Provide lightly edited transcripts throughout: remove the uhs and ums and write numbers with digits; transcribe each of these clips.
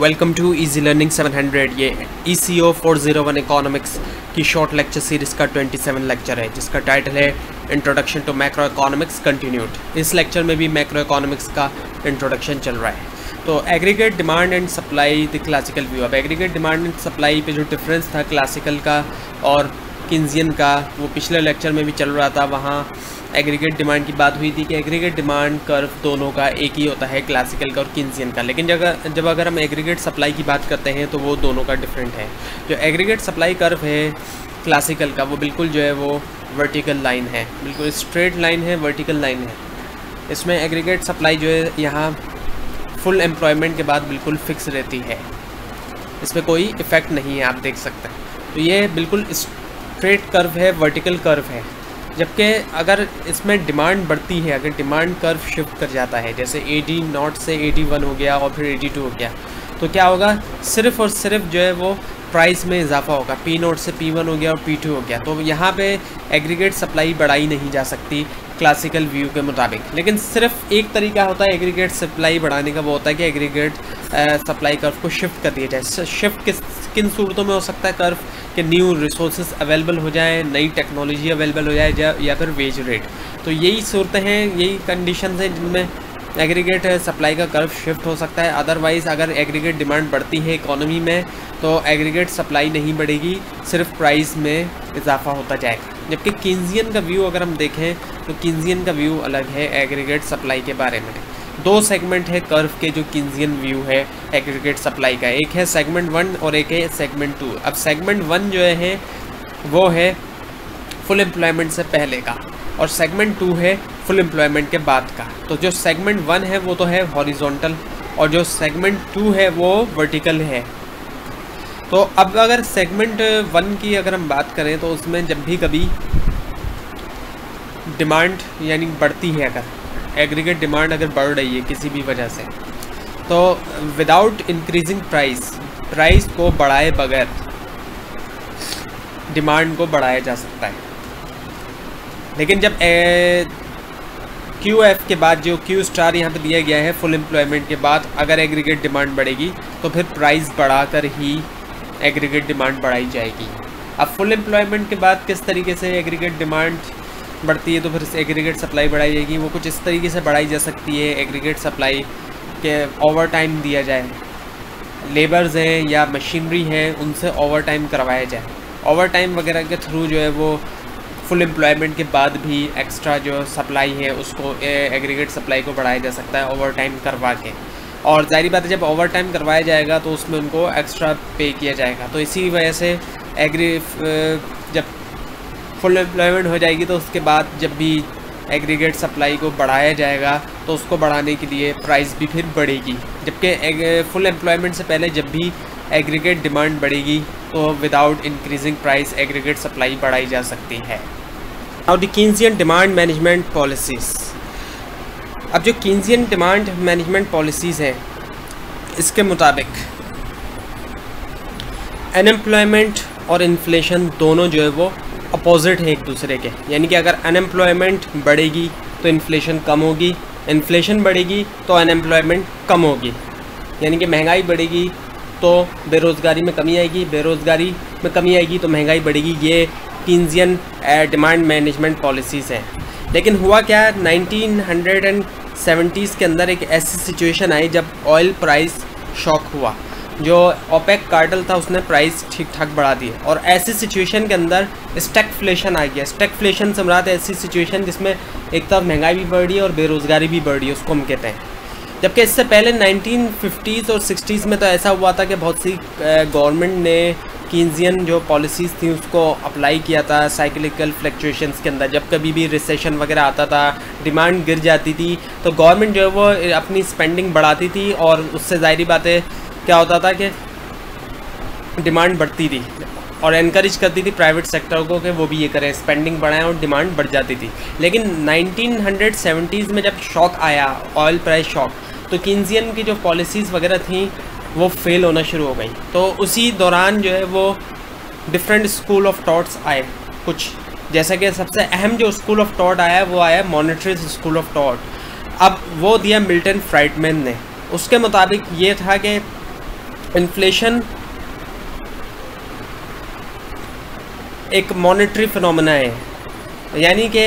Welcome to easy learning 700। ये ECO 401 economics की short lecture series का 27 लेक्चर है, जिसका टाइटल है introduction to macroeconomics continued. इस लेक्चर में भी मैक्रो इकोनॉमिक्स का इंट्रोडक्शन चल रहा है। तो aggregate demand and supply the classical view. अब एग्रीगेट डिमांड एंड सप्लाई पे जो डिफरेंस था क्लासिकल का और किन्जियन का, वो पिछले लेक्चर में भी चल रहा था। वहाँ एग्रीगेट डिमांड की बात हुई थी कि एग्रीगेट डिमांड कर्व दोनों का एक ही होता है, क्लासिकल का और किन्जियन का। लेकिन जब अगर हम एग्रीगेट सप्लाई की बात करते हैं तो वो दोनों का डिफरेंट है। जो एग्रीगेट सप्लाई कर्व है क्लासिकल का, वो बिल्कुल जो है वो वर्टिकल लाइन है, बिल्कुल स्ट्रेट लाइन है, वर्टिकल लाइन है। इसमें एग्रीगेट सप्लाई जो है यहाँ फुल एम्प्लॉयमेंट के बाद बिल्कुल फिक्स रहती है, इसमें कोई इफ़ेक्ट नहीं है, आप देख सकते हैं। तो ये बिल्कुल स्ट्रेट कर्व है, वर्टिकल कर्व है। जबकि अगर इसमें डिमांड बढ़ती है, अगर डिमांड कर्व शिफ्ट कर जाता है, जैसे 80 से 81 हो गया और फिर 82 हो गया, तो क्या होगा, सिर्फ़ और सिर्फ जो है वो प्राइस में इजाफा होगा। P0 से P1 हो गया और P2 हो गया। तो यहाँ पे एग्रीगेट सप्लाई बढ़ाई नहीं जा सकती क्लासिकल व्यू के मुताबिक। लेकिन सिर्फ एक तरीका होता है एग्रीगेट सप्लाई बढ़ाने का, वो होता है कि एग्रीगेट सप्लाई कर्व को शिफ्ट कर दिया जाए। शिफ्ट किन सूरतों में हो सकता है कर्व, कि न्यू रिसोर्सेज अवेलेबल हो जाए, नई टेक्नोलॉजी अवेलेबल हो जाए, या फिर वेज रेट। तो यही सूरतें हैं, यही कंडीशन हैं जिनमें एग्रीगेट सप्लाई का कर्व शिफ्ट हो सकता है। अदरवाइज़ अगर एग्रीगेट डिमांड बढ़ती है इकोनॉमी में तो एग्रीगेट सप्लाई नहीं बढ़ेगी, सिर्फ प्राइस में इजाफा होता जाएगा। जबकि किन्जियन का व्यू अगर हम देखें तो किन्जियन का व्यू अलग है एग्रीगेट सप्लाई के बारे में। दो सेगमेंट है कर्व के जो किन्जियन व्यू है एग्रीगेट सप्लाई का, एक है सेगमेंट 1 और एक है सेगमेंट 2। अब सेगमेंट 1 जो है वो है फुल एम्प्लॉयमेंट से पहले का, और सेगमेंट 2 है फुल एम्प्लॉयमेंट के बाद का। तो जो सेगमेंट 1 है वो तो है हॉरिजॉन्टल, और जो सेगमेंट 2 है वो वर्टिकल है। तो अब अगर सेगमेंट 1 की अगर हम बात करें तो उसमें जब भी कभी डिमांड यानी बढ़ती है, अगर एग्रीगेट डिमांड अगर बढ़ रही है किसी भी वजह से, तो विदाउट इंक्रीजिंग प्राइस को बढ़ाए बगैर डिमांड को बढ़ाया जा सकता है। लेकिन जब QF के बाद जो Q स्टार यहाँ पे दिया गया है फुल एम्प्लॉयमेंट के बाद, अगर एग्रीगेट डिमांड बढ़ेगी तो फिर प्राइस बढ़ाकर ही एग्रीगेट डिमांड बढ़ाई जाएगी। अब फुल एम्प्लॉयमेंट के बाद किस तरीके से एग्रीगेट डिमांड बढ़ती है तो फिर एग्रीगेट सप्लाई बढ़ाई जाएगी, वो कुछ इस तरीके से बढ़ाई जा सकती है। एग्रीगेट सप्लाई के ओवर टाइम दिया जाए, लेबर्स हैं या मशीनरी है उनसे ओवर टाइम करवाया जाए। ओवर टाइम वगैरह के थ्रू जो है वो फुल एम्प्लॉयमेंट के बाद भी एक्स्ट्रा जो सप्लाई है उसको एग्रीगेट सप्लाई को बढ़ाया जा सकता है ओवर टाइम करवा के। और जाहिर बात है जब ओवर टाइम करवाया जाएगा तो उसमें उनको एक्स्ट्रा पे किया जाएगा। तो इसी वजह से जब फुल एम्प्लॉयमेंट हो जाएगी तो उसके बाद जब भी एग्रीगेट सप्लाई को बढ़ाया जाएगा तो उसको बढ़ाने के लिए प्राइस भी फिर बढ़ेगी। जबकि फुल एम्प्लॉयमेंट से पहले जब भी एग्रीगेट डिमांड बढ़ेगी तो without increasing price aggregate supply बढ़ाई जा सकती है। और द किन्जियन डिमांड मैनेजमेंट पॉलिसीज़। अब जो किन्जियन डिमांड मैनेजमेंट पॉलिसीज़ हैं इसके मुताबिक अनएम्प्लॉयमेंट और इन्फ्लेशन दोनों जो है वो अपोजिट हैं एक दूसरे के। यानी कि अगर अनएम्प्लॉयमेंट बढ़ेगी तो इन्फ्लेशन कम होगी, इन्फ्लेशन बढ़ेगी तो अनएम्प्लॉयमेंट कम होगी। यानी कि महंगाई बढ़ेगी तो बेरोज़गारी में कमी आएगी, बेरोज़गारी में कमी आएगी तो महंगाई बढ़ेगी। ये किन्जियन डिमांड मैनेजमेंट पॉलिसीज़ हैं। लेकिन हुआ क्या, 1970s के अंदर एक ऐसी सिचुएशन आई जब ऑयल प्राइस शॉक हुआ। जो ओपेक कार्टेल था उसने प्राइस ठीक ठाक बढ़ा दिए, और ऐसी सिचुएशन के अंदर स्टैगफ्लेशन आ गया। स्टैगफ्लेशन से मुराद ऐसी सिचुएशन जिसमें एक तरफ महंगाई भी बढ़ रही है और बेरोज़गारी भी बढ़ रही है, उसको हम कहते हैं। जबकि इससे पहले 1950s और 60s में तो ऐसा हुआ था कि बहुत सी गवर्नमेंट ने किन्जियन जो पॉलिसीज़ थी उसको अप्लाई किया था साइक्लिकल फ्लक्चुएशंस के अंदर। जब कभी भी रिसेशन वगैरह आता था, डिमांड गिर जाती थी, तो गवर्नमेंट जो है वो अपनी स्पेंडिंग बढ़ाती थी, और उससे ज़ाहिरी बात है क्या होता था कि डिमांड बढ़ती थी और एनकरेज करती थी प्राइवेट सेक्टर को कि वो भी ये करें, स्पेंडिंग बढ़ाएं, और डिमांड बढ़ जाती थी। लेकिन 1970s में जब शॉक आया, ऑयल प्राइस शॉक, तो किन्जियन की जो पॉलिसीज़ वगैरह थी वो फेल होना शुरू हो गई। तो उसी दौरान जो है वो डिफरेंट स्कूल ऑफ थॉट्स आए कुछ, जैसा कि सबसे अहम जो स्कूल ऑफ थॉट आया वो आया मॉनेटरिस्ट स्कूल ऑफ थॉट। अब वो दिया मिल्टन फ्राइडमैन ने। उसके मुताबिक ये था कि इन्फ्लेशन एक मॉनेटरी फिनोमेना है, यानी कि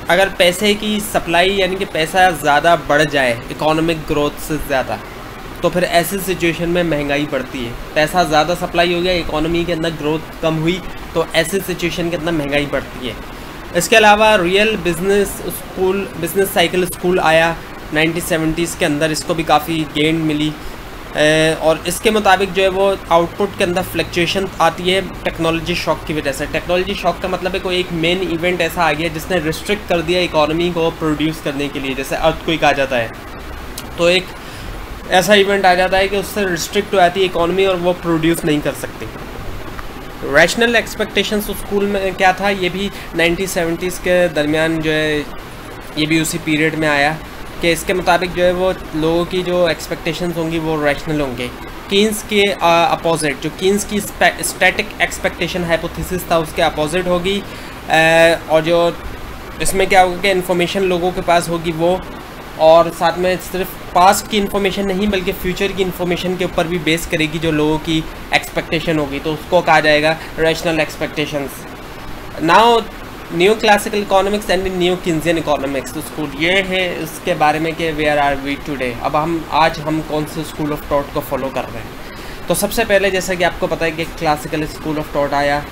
अगर पैसे की सप्लाई यानी कि पैसा ज़्यादा बढ़ जाए इकोनॉमिक ग्रोथ से ज़्यादा, तो फिर ऐसी सिचुएशन में महंगाई बढ़ती है। पैसा ज़्यादा सप्लाई हो गया, इकोनॉमी के अंदर ग्रोथ कम हुई, तो ऐसी सिचुएशन के अंदर महंगाई बढ़ती है। इसके अलावा रियल बिजनेस साइकिल स्कूल आया 1970s के अंदर, इसको भी काफ़ी गेन मिली और इसके मुताबिक जो है वो आउटपुट के अंदर फ्लक्चुएशन आती है टेक्नोलॉजी शॉक की वजह से। टेक्नोलॉजी शॉक का मतलब है कोई एक मेन इवेंट ऐसा आ गया जिसने रिस्ट्रिक्ट कर दिया इकोनॉमी को प्रोड्यूस करने के लिए, जैसे अर्थक्वेक आ जाता है, तो एक ऐसा इवेंट आ जाता है कि उससे रिस्ट्रिक्ट हो जाती है इकोनॉमी और वो प्रोड्यूस नहीं कर सकती। रैशनल एक्सपेक्टेशंस स्कूल में क्या था, ये भी 1970s के दरमियान जो है ये भी उसी पीरियड में आया कि इसके मुताबिक जो है वो लोगों की जो एक्सपेक्टेशंस होंगी वो रैशनल होंगे। कीन्स के अपोजिट, जो कीन्स की स्टैटिक एक्सपेक्टेशन हाइपोथेसिस था उसके अपोजिट होगी, और जो इसमें क्या होगा कि इन्फॉर्मेशन लोगों के पास होगी वो, और साथ में सिर्फ पास्ट की इन्फॉर्मेशन नहीं बल्कि फ्यूचर की इन्फॉर्मेशन के ऊपर भी बेस करेगी जो लोगों की एक्सपेक्टेशन होगी, तो उसको कहा जाएगा rational expectations. Now new classical economics and new Keynesian economics school, ये है इसके बारे में कि वेयर आर वी टुडे, अब आज हम कौन से स्कूल ऑफ थॉट को फॉलो कर रहे हैं। तो सबसे पहले जैसा कि आपको पता है कि क्लासिकल स्कूल ऑफ थॉट आया,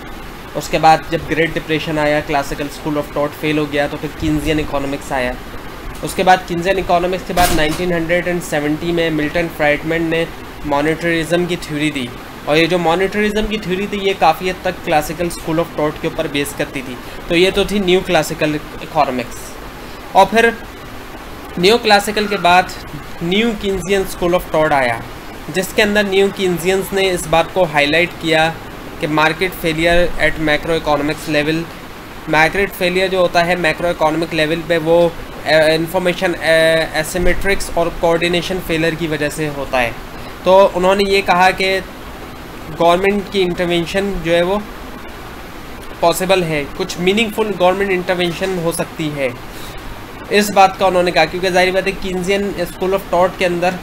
उसके बाद जब ग्रेट डिप्रेशन आया classical school of thought fail हो गया, तो फिर किन्जियन इकोनॉमिक्स आया। उसके बाद किन्जियन इकोनॉमिक्स के बाद 1970 में मिल्टन फ्राइडमैन ने मॉनेटरिज्म की थ्योरी दी, और ये जो मॉनेटरिज्म की थ्योरी थी ये काफ़ी हद तक क्लासिकल स्कूल ऑफ थॉट के ऊपर बेस करती थी। तो ये तो थी न्यू क्लासिकल इकोनॉमिक्स। और फिर न्यू क्लासिकल के बाद न्यू किन्जियन स्कूल ऑफ थॉट आया, जिसके अंदर न्यू किन्जियंस ने इस बात को हाईलाइट किया कि market failure eight macro economics level, market failure जो होता है मैक्रो इकोनॉमिक लेवल पे वो इंफॉर्मेशन एसिमेट्रिक्स और कोऑर्डिनेशन फेलियर की वजह से होता है। तो उन्होंने ये कहा कि गवर्नमेंट की इंटरवेंशन जो है वो पॉसिबल है, कुछ मीनिंगफुल गवर्नमेंट इंटरवेंशन हो सकती है, इस बात का उन्होंने कहा। क्योंकि जाहिर बात है किन्जियन स्कूल ऑफ थॉट के अंदर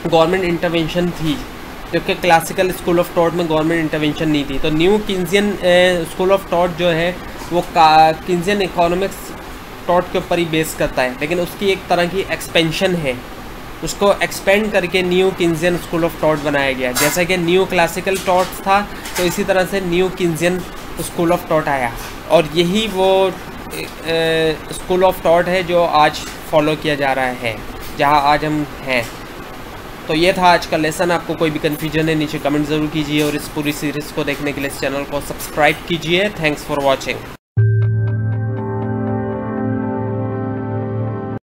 गवर्नमेंट इंटरवेंशन थी, जबकि क्लासिकल स्कूल ऑफ थॉट में गवर्नमेंट इंटरवेंशन नहीं थी। तो न्यू किन्जियन स्कूल ऑफ थॉट जो है वो किन्जियन इकोनॉमिक्स थॉट के ऊपर ही बेस करता है, लेकिन उसकी एक तरह की एक्सपेंशन है, उसको एक्सपेंड करके न्यू किन्जियन स्कूल ऑफ थॉट बनाया गया। जैसा कि न्यू क्लासिकल थॉट था तो इसी तरह से न्यू किन्जियन स्कूल ऑफ थॉट आया, और यही वो स्कूल ऑफ थॉट है जो आज फॉलो किया जा रहा है, जहां आज हम हैं। तो ये था आज का लेसन। आपको कोई भी कन्फ्यूजन है नीचे कमेंट ज़रूर कीजिए, और इस पूरी सीरीज़ को देखने के लिए इस चैनल को सब्सक्राइब कीजिए। Thanks for watching.